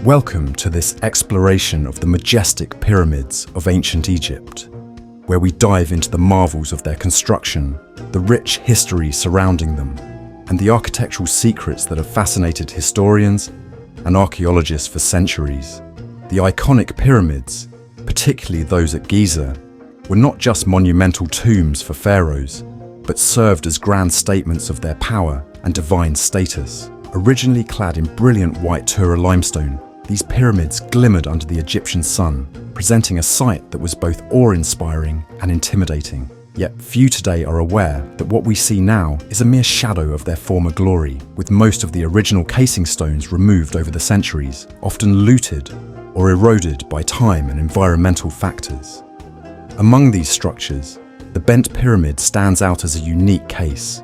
Welcome to this exploration of the majestic pyramids of ancient Egypt, where we dive into the marvels of their construction, the rich history surrounding them, and the architectural secrets that have fascinated historians and archaeologists for centuries. The iconic pyramids, particularly those at Giza, were not just monumental tombs for pharaohs, but served as grand statements of their power and divine status. Originally clad in brilliant white Tura limestone, these pyramids glimmered under the Egyptian sun, presenting a sight that was both awe-inspiring and intimidating. Yet few today are aware that what we see now is a mere shadow of their former glory, with most of the original casing stones removed over the centuries, often looted or eroded by time and environmental factors. Among these structures, the Bent Pyramid stands out as a unique case,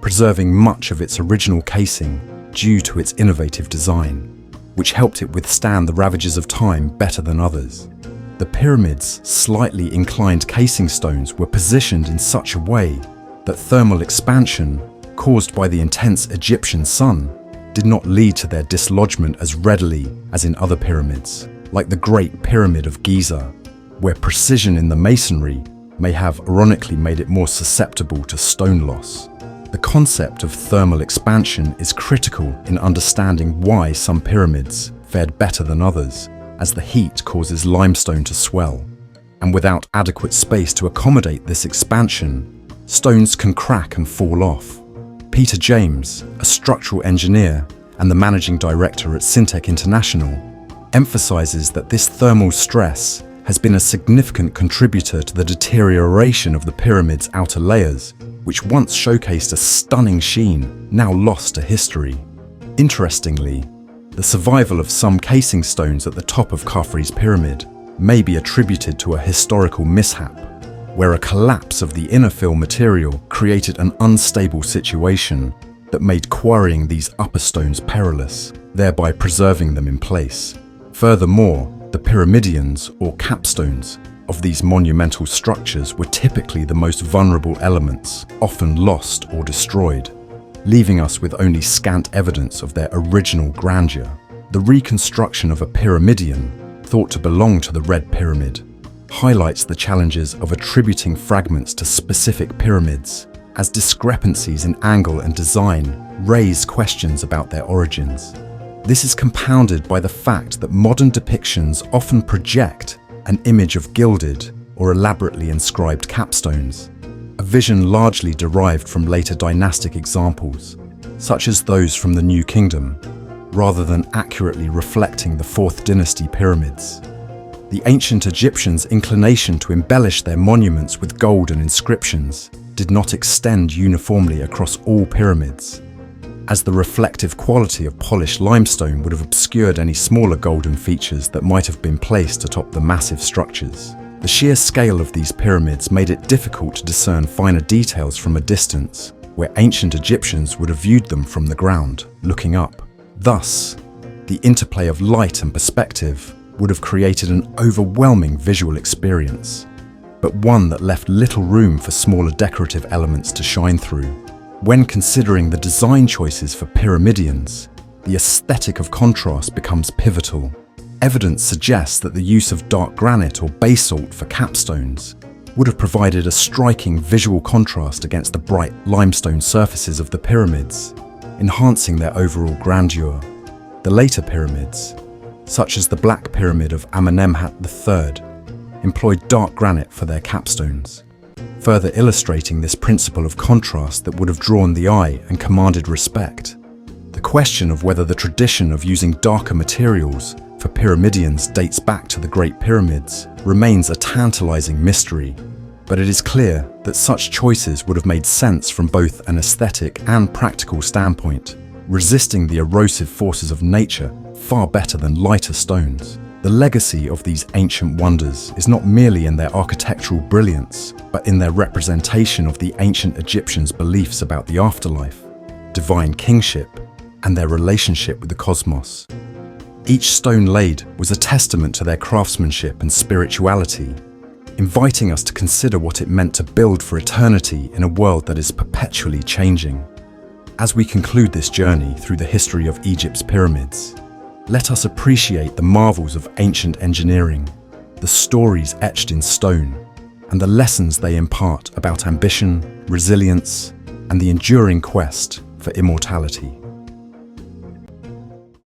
preserving much of its original casing due to its innovative design, which helped it withstand the ravages of time better than others. The pyramid's slightly inclined casing stones were positioned in such a way that thermal expansion, caused by the intense Egyptian sun, did not lead to their dislodgement as readily as in other pyramids, like the Great Pyramid of Giza, where precision in the masonry may have ironically made it more susceptible to stone loss. The concept of thermal expansion is critical in understanding why some pyramids fared better than others, as the heat causes limestone to swell, and without adequate space to accommodate this expansion, stones can crack and fall off. Peter James, a structural engineer and the managing director at Syntec International, emphasizes that this thermal stress has been a significant contributor to the deterioration of the pyramid's outer layers, which once showcased a stunning sheen, now lost to history. Interestingly, the survival of some casing stones at the top of Khafre's pyramid may be attributed to a historical mishap, where a collapse of the inner fill material created an unstable situation that made quarrying these upper stones perilous, thereby preserving them in place. Furthermore, the pyramidions, or capstones, of these monumental structures were typically the most vulnerable elements, often lost or destroyed, leaving us with only scant evidence of their original grandeur. The reconstruction of a pyramidion, thought to belong to the Red Pyramid, highlights the challenges of attributing fragments to specific pyramids, as discrepancies in angle and design raise questions about their origins. This is compounded by the fact that modern depictions often project an image of gilded or elaborately inscribed capstones, a vision largely derived from later dynastic examples, such as those from the New Kingdom, rather than accurately reflecting the 4th dynasty pyramids. The ancient Egyptians' inclination to embellish their monuments with gold and inscriptions did not extend uniformly across all pyramids, as the reflective quality of polished limestone would have obscured any smaller golden features that might have been placed atop the massive structures. The sheer scale of these pyramids made it difficult to discern finer details from a distance, where ancient Egyptians would have viewed them from the ground, looking up. Thus, the interplay of light and perspective would have created an overwhelming visual experience, but one that left little room for smaller decorative elements to shine through. When considering the design choices for pyramidions, the aesthetic of contrast becomes pivotal. Evidence suggests that the use of dark granite or basalt for capstones would have provided a striking visual contrast against the bright limestone surfaces of the pyramids, enhancing their overall grandeur. The later pyramids, such as the Black Pyramid of Amenemhat III, employed dark granite for their capstones, further illustrating this principle of contrast that would have drawn the eye and commanded respect. The question of whether the tradition of using darker materials for pyramidions dates back to the Great Pyramids remains a tantalizing mystery, but it is clear that such choices would have made sense from both an aesthetic and practical standpoint, resisting the erosive forces of nature far better than lighter stones. The legacy of these ancient wonders is not merely in their architectural brilliance, but in their representation of the ancient Egyptians' beliefs about the afterlife, divine kingship, and their relationship with the cosmos. Each stone laid was a testament to their craftsmanship and spirituality, inviting us to consider what it meant to build for eternity in a world that is perpetually changing. As we conclude this journey through the history of Egypt's pyramids, Let us appreciate the marvels of ancient engineering, the stories etched in stone, and the lessons they impart about ambition, resilience, and the enduring quest for immortality.